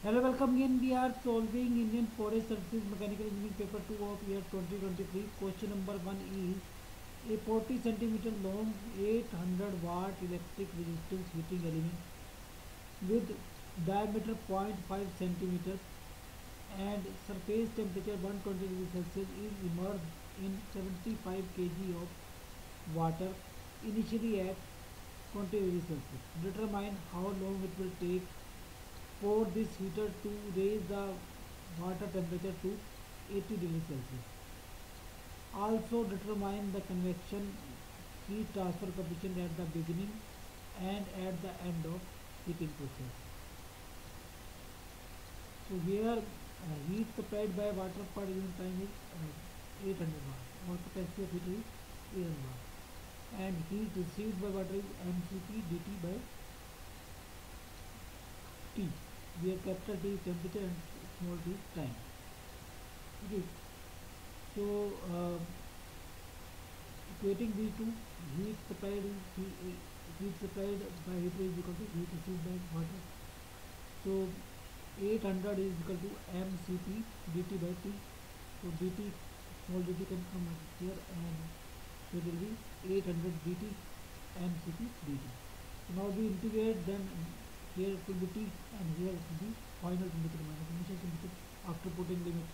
Hello, welcome again. We are solving Indian Forest Services Mechanical Engineering paper 2 of year 2023. Question number 1 is a 40 centimeter long 800 watt electric resistance heating element with diameter 0.5 centimeter and surface temperature 120 degrees Celsius is immersed in 75 kg of water initially at 20 degrees Celsius. Determine how long it will take for this heater to raise the water temperature to 80 degrees Celsius. Also determine the convection heat transfer coefficient at the beginning and at the end of heating process. So here heat supplied by water per unit time is 800 watt or capacity of heater is 800 watt and heat received by water is mcp dt by T, where capital T is temperature and small t is time. Okay, so equating these two, heat supplied is heat supplied by heater is equal to heat received by water. So 800 is equal to mcp dt by T. So dt small dt can come here and so it will be 800 dt mcp dt. So now we integrate, then here it will be T and here it will be final temperature minus initial temperature after putting limit.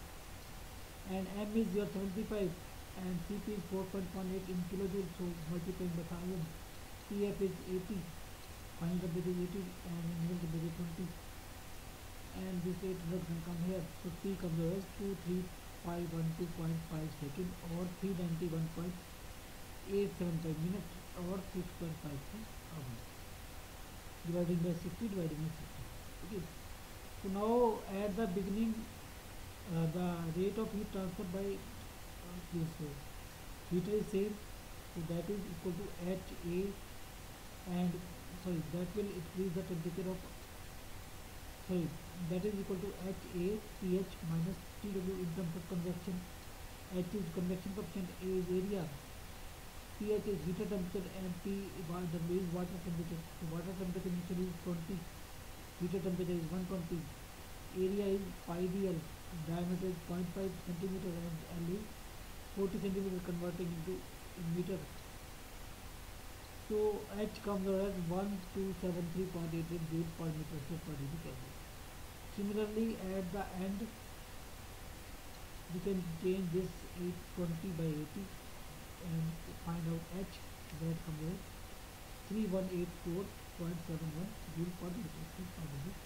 And M is your 75 and Cp is 4.18 in kilojoule, so multiplying by 1000. Tf is 80, final temperature is 80 and initial temperature 20. And this 800 can come here, so T comes as 23512.5 second or 391.875 minutes or 6.53 hours. Dividing by 60, dividing by 60. Okay, so now at the beginning the rate of heat transfer by this heater is same, so that is equal to HA, and sorry, that will increase the temperature of, sorry, that is equal to HA TH minus TW in terms of convection. H is convection coefficient, A is area, TH is heater temperature and TW is water temperature. So water temperature initially is 20, heater temperature is 120, area is pi dl, diameter is 0.5 centimeter and L is 40 centimeter converting into meter. So H comes out as 1273.88 joule per meter square per degree Kelvin. Similarly at the end we can change this 820 by 80 and find out H, that comes out 3184.71 joule per meter square per degree